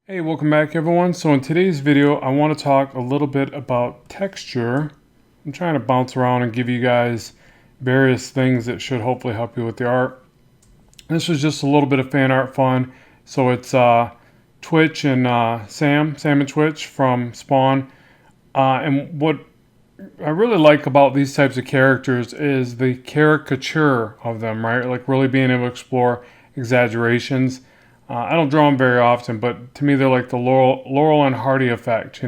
Hey, welcome back everyone. So in today's video, I want to talk a little bit about texture. I'm trying to bounce around and give you guys various things that should hopefully help you with the art. This was just a little bit of fan art fun. So it's Twitch and Sam and Twitch from Spawn. And what I really like about these types of characters is the caricature of them, right? Like really being able to explore exaggerations. I don't draw them very often, but to me they're like the Laurel and Hardy effect,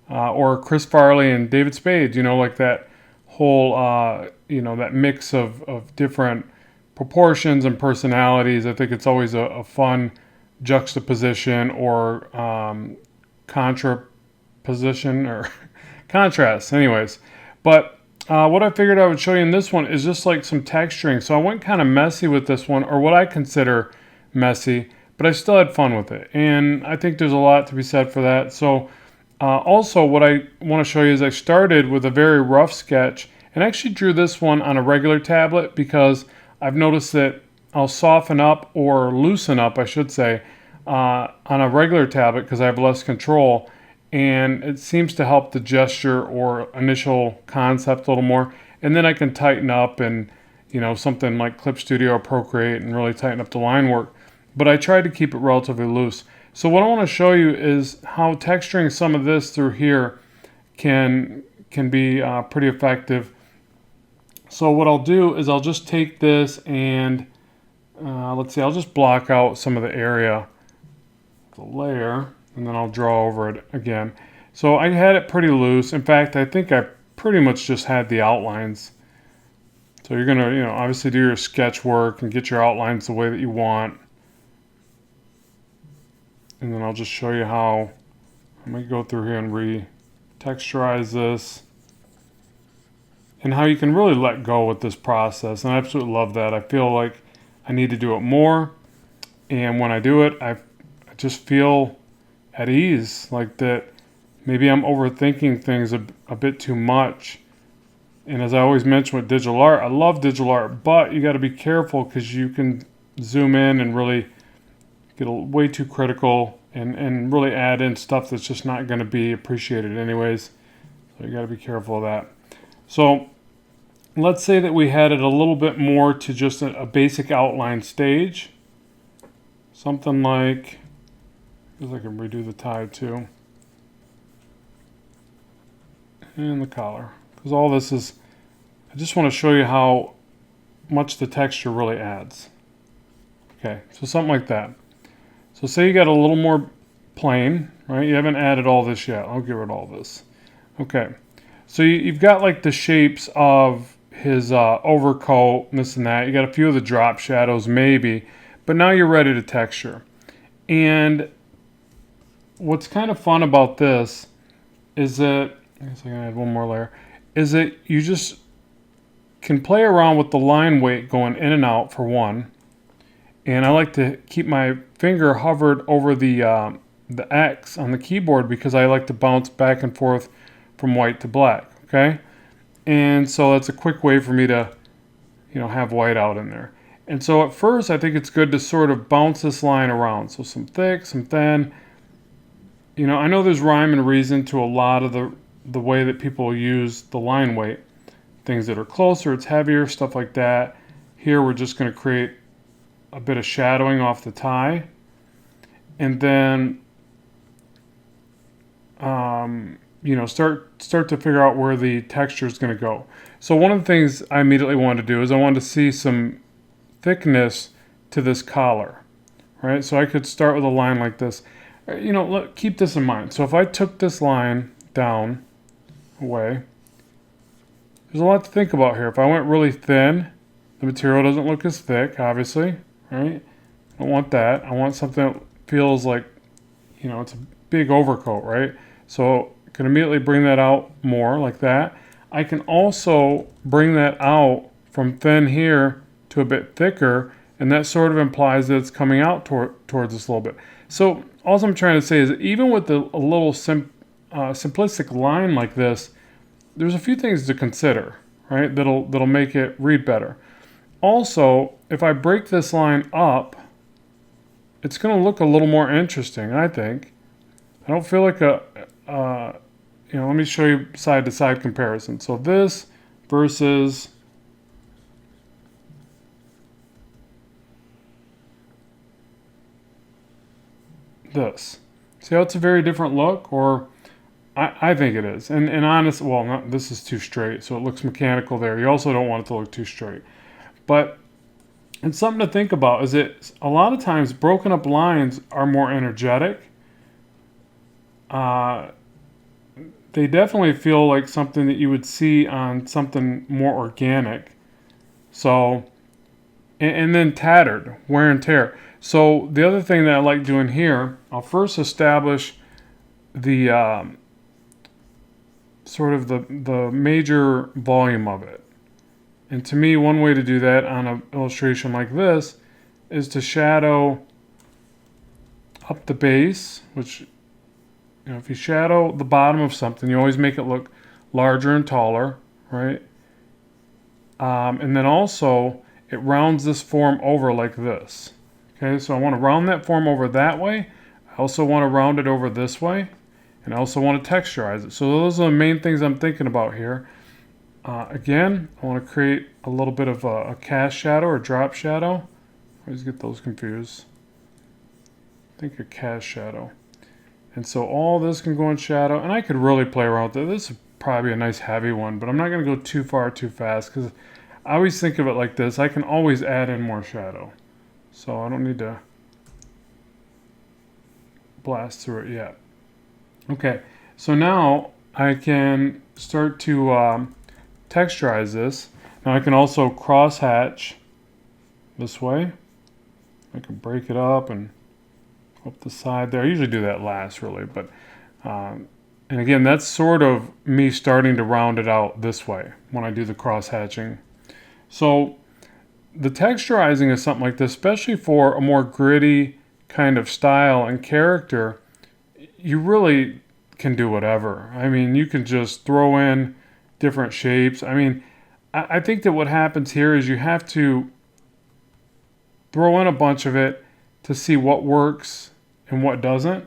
or Chris Farley and David Spade, like that whole, that mix of different proportions and personalities. I think it's always a fun juxtaposition or contraposition or contrast. Anyways, but what I figured I would show you in this one is just like some texturing. So I went kind of messy with this one, or what I consider messy, but I still had fun with it. And I think there's a lot to be said for that. So also what I want to show you is I started with a very rough sketch and actually drew this one on a regular tablet because I've noticed that I'll soften up or loosen up, I should say, on a regular tablet because I have less control. And it seems to help the gesture or initial concept a little more. And then I can tighten up and, something like Clip Studio or Procreate and really tighten up the line work. But I tried to keep it relatively loose. So what I want to show you is how texturing some of this through here can be pretty effective. So what I'll do is I'll just take this and let's see, I'll just block out some of the area, the layer, and then I'll draw over it again. So I had it pretty loose. In fact, I think I pretty much just had the outlines. So you're gonna, obviously do your sketch work and get your outlines the way that you want. And then I'll just show you how I'm going to go through here and re-texturize this and how you can really let go with this process. And I absolutely love that. I feel like I need to do it more. And when I do it, I just feel at ease, like that maybe I'm overthinking things a bit too much. And as I always mention with digital art, I love digital art, but you got to be careful because you can zoom in and really get way too critical and really add in stuff that's just not going to be appreciated anyways. So you got to be careful of that. So let's say that we had it a little bit more to just a basic outline stage. Something like, I can redo the tie too. And the collar. Because all this is, I just want to show you how much the texture really adds. Okay, so something like that. So say you got a little more plain, right? You haven't added all this yet. I'll get rid of all this. Okay, so you've got like the shapes of his overcoat and this and that. You got a few of the drop shadows maybe, but now you're ready to texture. And what's kind of fun about this is that, I guess I can add one more layer, is that you just can play around with the line weight going in and out for one. And I like to keep my finger hovered over the X on the keyboard because I like to bounce back and forth from white to black, okay? And so that's a quick way for me to, have white out in there. And so at first I think it's good to sort of bounce this line around. So some thick, some thin. I know there's rhyme and reason to a lot of the way that people use the line weight. Things that are closer, it's heavier, stuff like that. Here we're just going to create a bit of shadowing off the tie, and then start to figure out where the texture is going to go. So one of the things I immediately wanted to do is I wanted to see some thickness to this collar, right? So I could start with a line like this. Look, keep this in mind. So if I took this line down away, there's a lot to think about here. If I went really thin, the material doesn't look as thick, obviously. Right? I don't want that. I want something that feels like, it's a big overcoat, right? So I can immediately bring that out more like that. I can also bring that out from thin here to a bit thicker, and that sort of implies that it's coming out towards us a little bit. So all I'm trying to say is that even with a little simplistic line like this, there's a few things to consider, right? That'll make it read better. Also, if I break this line up, it's going to look a little more interesting, I think. I don't feel like let me show you side to side comparison. So this versus this. See how it's a very different look? Or I think it is. And honest, well, not, this is too straight, so it looks mechanical there. You also don't want it to look too straight. But it's something to think about is that a lot of times broken up lines are more energetic. They definitely feel like something that you would see on something more organic. So, and then tattered, wear and tear. So the other thing that I like doing here, I'll first establish the sort of the major volume of it. And to me, one way to do that on an illustration like this is to shadow up the base, which, if you shadow the bottom of something, you always make it look larger and taller, right? And then also, it rounds this form over like this. Okay, so I want to round that form over that way. I also want to round it over this way. And I also want to texturize it. So those are the main things I'm thinking about here. Again, I want to create a little bit of a cast shadow or drop shadow. I always get those confused. I think a cast shadow. And so all this can go in shadow. And I could really play around with it. This is probably a nice heavy one, but I'm not going to go too far too fast because I always think of it like this. I can always add in more shadow. So I don't need to blast through it yet. Okay, so now I can start to texturize this. Now I can also cross hatch this way. I can break it up and up the side there. I usually do that last, really, but and again, that's sort of me starting to round it out this way when I do the cross hatching. So the texturizing is something like this, especially for a more gritty kind of style and character. You really can do whatever. I mean, you can just throw in different shapes. I mean, I think that what happens here is you have to throw in a bunch of it to see what works and what doesn't.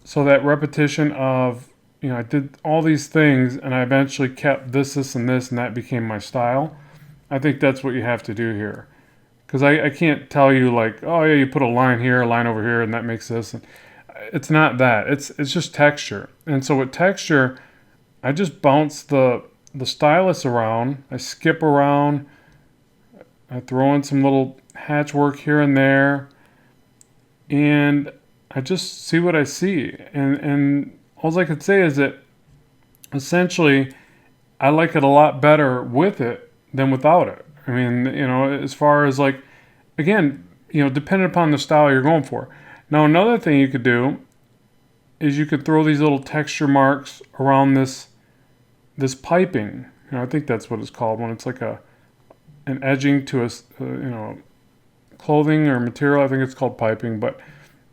So that repetition of, I did all these things and I eventually kept this, and this, and that became my style. I think that's what you have to do here. Because I can't tell you like, oh yeah, you put a line here, a line over here, and that makes this. It's not that. It's just texture. And so with texture, I just bounce the stylus around. I skip around. I throw in some little hatch work here and there. And I just see what I see. And all I could say is that essentially I like it a lot better with it than without it. I mean, as far as like, again, depending upon the style you're going for. Now, another thing you could do is you could throw these little texture marks around this piping. I think that's what it's called when it's like an edging to a clothing or material. I think it's called piping, but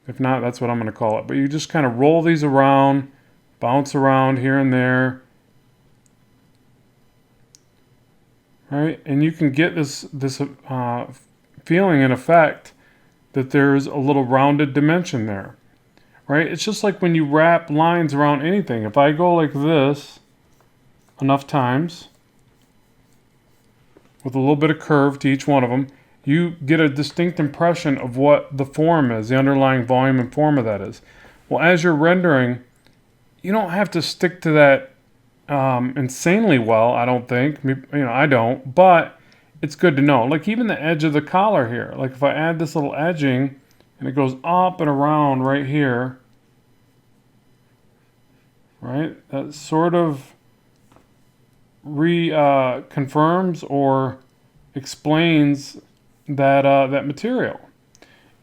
if not, that's what I'm going to call it. But you just kind of roll these around, bounce around here and there. Right? And you can get this feeling and effect that there's a little rounded dimension there. Right? It's just like when you wrap lines around anything. If I go like this enough times with a little bit of curve to each one of them, you get a distinct impression of what the form is, the underlying volume and form of that is. Well, as you're rendering, you don't have to stick to that insanely well, I don't think. I don't, but it's good to know. Like even the edge of the collar here. Like if I add this little edging and it goes up and around right here, right? That sort of confirms or explains that material.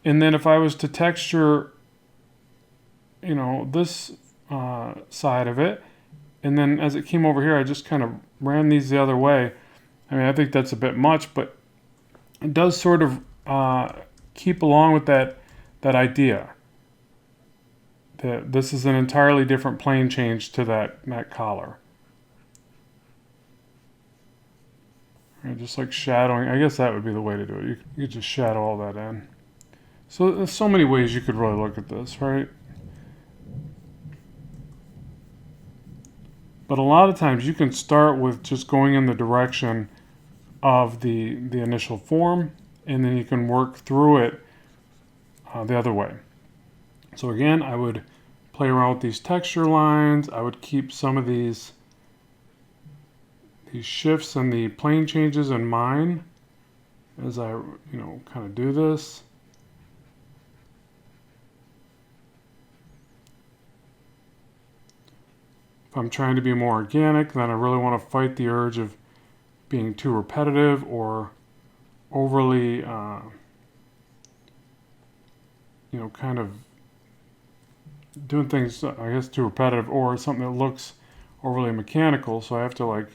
And then if I was to texture, this side of it, and then as it came over here, I just kind of ran these the other way. I mean, I think that's a bit much, but it does sort of keep along with that idea that this is an entirely different plane change to that collar. And just like shadowing, I guess that would be the way to do it. You could just shadow all that in. So there's so many ways you could really look at this, right? But a lot of times you can start with just going in the direction of the initial form, and then you can work through it the other way. So again, I would play around with these texture lines. I would keep some of these shifts and the plane changes in mind as I, kind of do this. If I'm trying to be more organic, then I really want to fight the urge of being too repetitive or overly, kind of doing things, I guess, too repetitive, or something that looks overly mechanical. So I have to, like,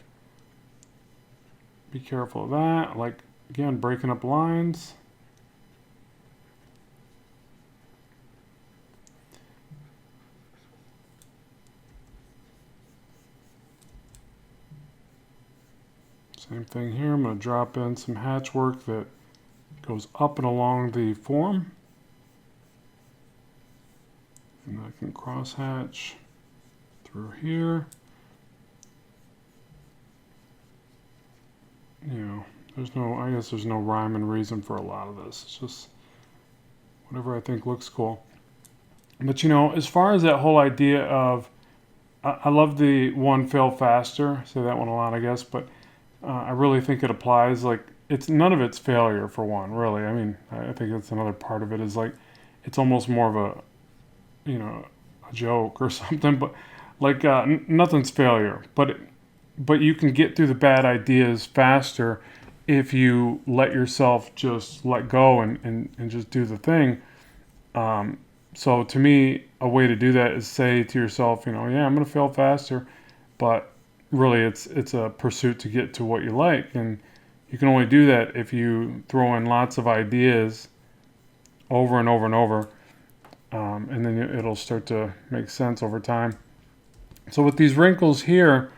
be careful of that. Like, again, breaking up lines. Same thing here. I'm going to drop in some hatch work that goes up and along the form. And I can cross hatch through here. I guess there's no rhyme and reason for a lot of this. It's just whatever I think looks cool. But as far as that whole idea of, I love the one fail faster. I say that one a lot, I guess, but I really think it applies. Like, none of it's failure for one, really. I mean, I think that's another part of it is like, it's almost more of a, a joke or something, but like nothing's failure. But you can get through the bad ideas faster if you let yourself just let go and just do the thing. So to me, a way to do that is say to yourself, yeah, I'm going to fail faster, but really it's a pursuit to get to what you like. And you can only do that if you throw in lots of ideas over and over and over. And then it'll start to make sense over time. So with these wrinkles here,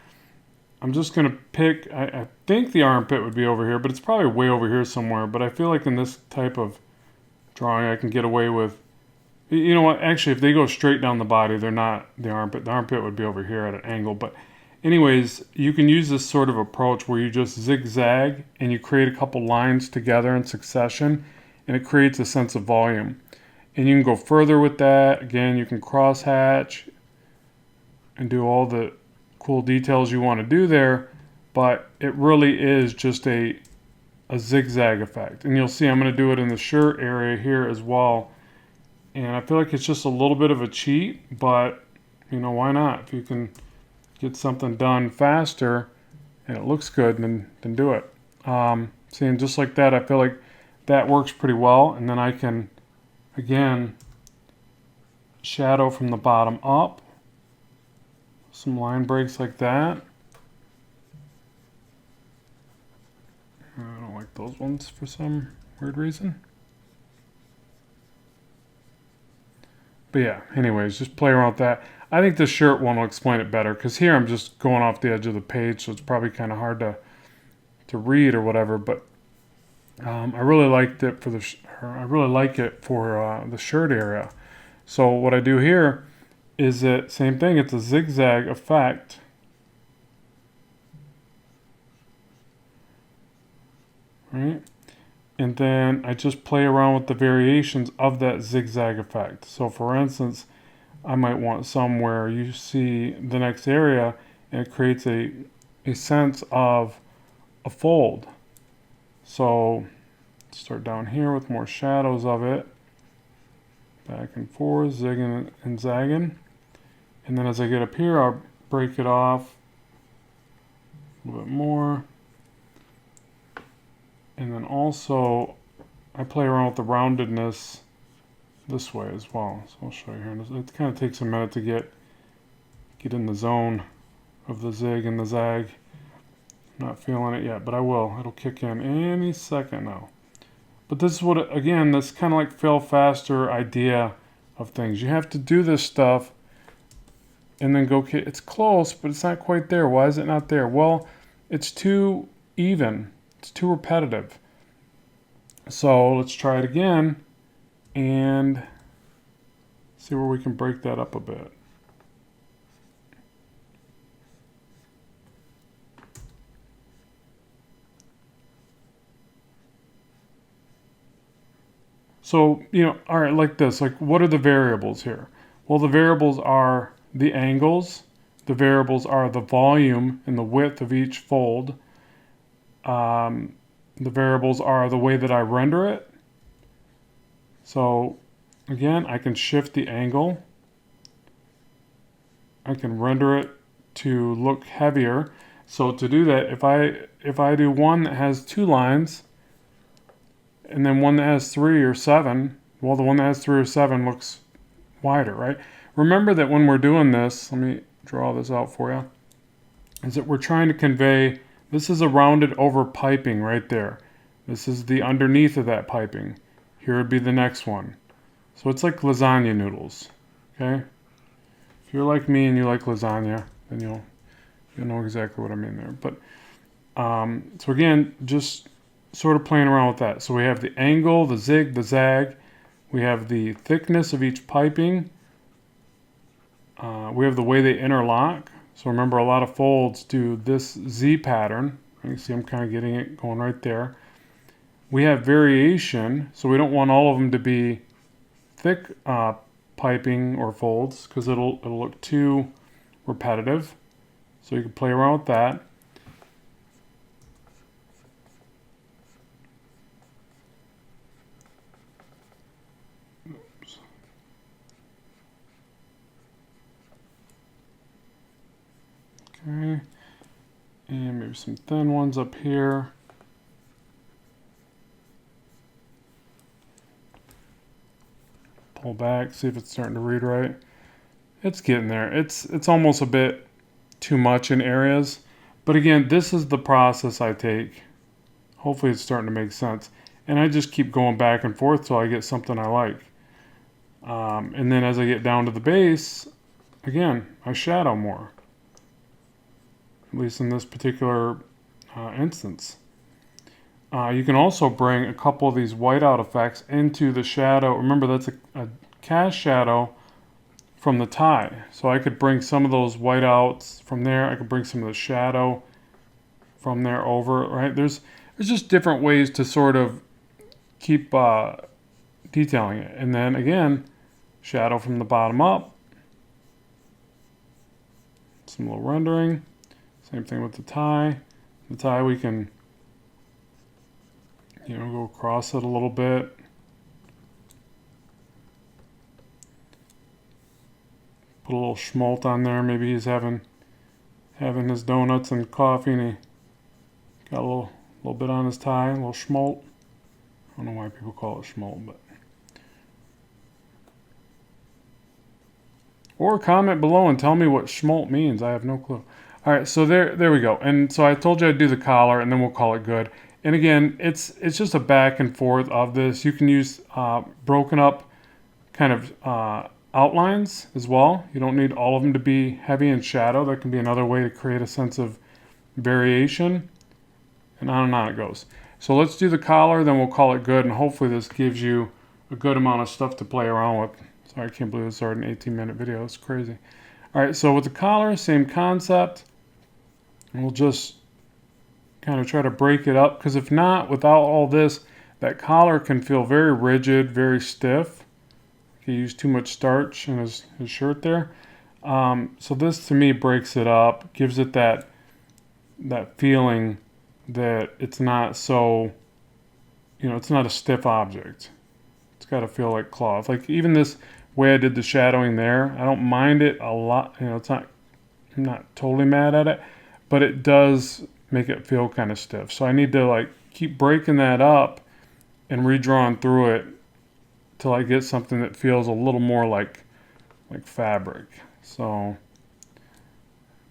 I'm just going to pick, I think the armpit would be over here, but it's probably way over here somewhere. But I feel like in this type of drawing, I can get away with, you know what, actually, if they go straight down the body, they're not the armpit. The armpit would be over here at an angle. But anyways, you can use this sort of approach where you just zigzag and you create a couple lines together in succession, and it creates a sense of volume. And you can go further with that. Again, you can cross hatch and do all the cool details you want to do there, but it really is just a zigzag effect. And you'll see I'm going to do it in the shirt area here as well. And I feel like it's just a little bit of a cheat, but why not? If you can get something done faster and it looks good, then do it. Seeing just like that, I feel like that works pretty well. And then I can, again, shadow from the bottom up. Some line breaks like that. I don't like those ones for some weird reason. But yeah, anyways, just play around with that. I think the shirt one will explain it better, because here I'm just going off the edge of the page, so it's probably kind of hard to read or whatever. But I really liked it for the shirt area. So what I do here is that same thing. It's a zigzag effect. Right? And then I just play around with the variations of that zigzag effect. So for instance, I might want somewhere you see the next area and it creates a sense of a fold. So start down here with more shadows of it. Back and forth, zigging and zagging. And then as I get up here, I'll break it off a little bit more. And then also, I play around with the roundedness this way as well. So I'll show you here. It kind of takes a minute to get in the zone of the zig and the zag. I'm not feeling it yet, but I will. It'll kick in any second now. But this is what, again, this kind of like fail faster idea of things. You have to do this stuff and then go, okay, it's close, but it's not quite there. Why is it not there? Well, it's too even. It's too repetitive. So let's try it again. and see where we can break that up a bit. So, all right, like this, like what are the variables here? Well, the variables are the angles, the variables are the volume and the width of each fold. The variables are the way that I render it. So again, I can shift the angle. I can render it to look heavier. So to do that, if I do one that has 2 lines, and then one that has 3 or 7, well, the one that has 3 or 7 looks wider, right? Remember that when we're doing this, let me draw this out for you, is that we're trying to convey, this is a rounded over piping right there. This is the underneath of that piping. Here would be the next one. So it's like lasagna noodles, okay? If you're like me and you like lasagna, then you'll know exactly what I mean there. But so again, just sort of playing around with that. So we have the angle, the zig, the zag. We have the thickness of each piping. We have the way they interlock. So remember, a lot of folds do this Z pattern. You can see I'm kind of getting it going right there. We have variation, so we don't want all of them to be thick piping or folds because it'll look too repetitive. So you can play around with that. Oops. Okay, and maybe some thin ones up here. Pull back, see if it's starting to read right. It's getting there. It's almost a bit too much in areas. But again, this is the process I take. Hopefully it's starting to make sense. And I just keep going back and forth till I get something I like. And then as I get down to the base, again, I shadow more. At least in this particular instance. You can also bring a couple of these whiteout effects into the shadow. Remember, that's a cast shadow from the tie. So I could bring some of those whiteouts from there. I could bring some of the shadow from there over, right? There's just different ways to sort of keep detailing it. And then again, shadow from the bottom up. Some little rendering. Same thing with the tie. The tie we can, go across it a little bit. Put a little schmaltz on there. Maybe he's having his donuts and coffee, and he got a little bit on his tie, a little schmaltz. I don't know why people call it schmaltz, but. Or comment below and tell me what schmaltz means. I have no clue. All right, so there we go. And so I told you I'd do the collar, and then we'll call it good. And again, it's just a back and forth of this. You can use broken up kind of outlines as well. You don't need all of them to be heavy in shadow. That can be another way to create a sense of variation. And on it goes. So let's do the collar, then we'll call it good, and hopefully this gives you a good amount of stuff to play around with. Sorry, I can't believe it's already an 18-minute video. It's crazy. All right, so with the collar, same concept. We'll just kind of try to break it up, because if not, without all this, that collar can feel very rigid, very stiff. He used too much starch in his shirt there. So this to me breaks it up, gives it that feeling that it's not so, it's not a stiff object. It's got to feel like cloth. Like even this way I did the shadowing there, I don't mind it a lot. It's not, I'm not totally mad at it, but it does make it feel kind of stiff. So I need to keep breaking that up and redrawing through it till I get something that feels a little more like fabric. So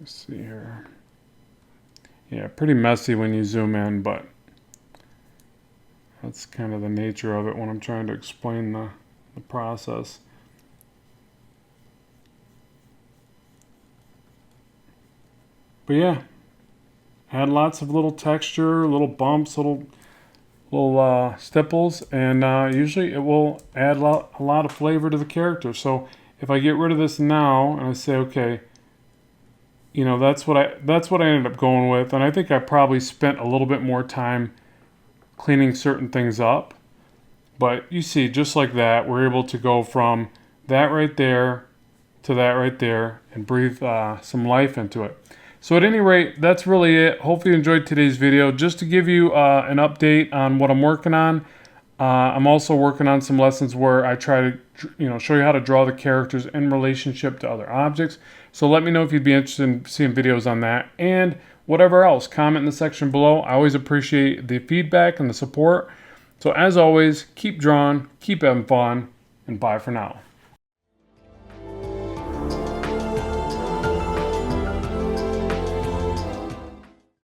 let's see here. Yeah, pretty messy when you zoom in, but that's kind of the nature of it when I'm trying to explain the process. But yeah, had lots of little texture, little bumps, little stipples, and usually it will add a lot of flavor to the character. So if I get rid of this now and I say, okay, you know, that's what I ended up going with, and I think I probably spent a little bit more time cleaning certain things up. But you see, just like that, we're able to go from that right there to that right there and breathe some life into it. So at any rate, that's really it. Hopefully you enjoyed today's video. Just to give you an update on what I'm working on, I'm also working on some lessons where I try to show you how to draw the characters in relationship to other objects. So let me know if you'd be interested in seeing videos on that, and whatever else, comment in the section below. I always appreciate the feedback and the support. So as always, keep drawing, keep having fun, and bye for now.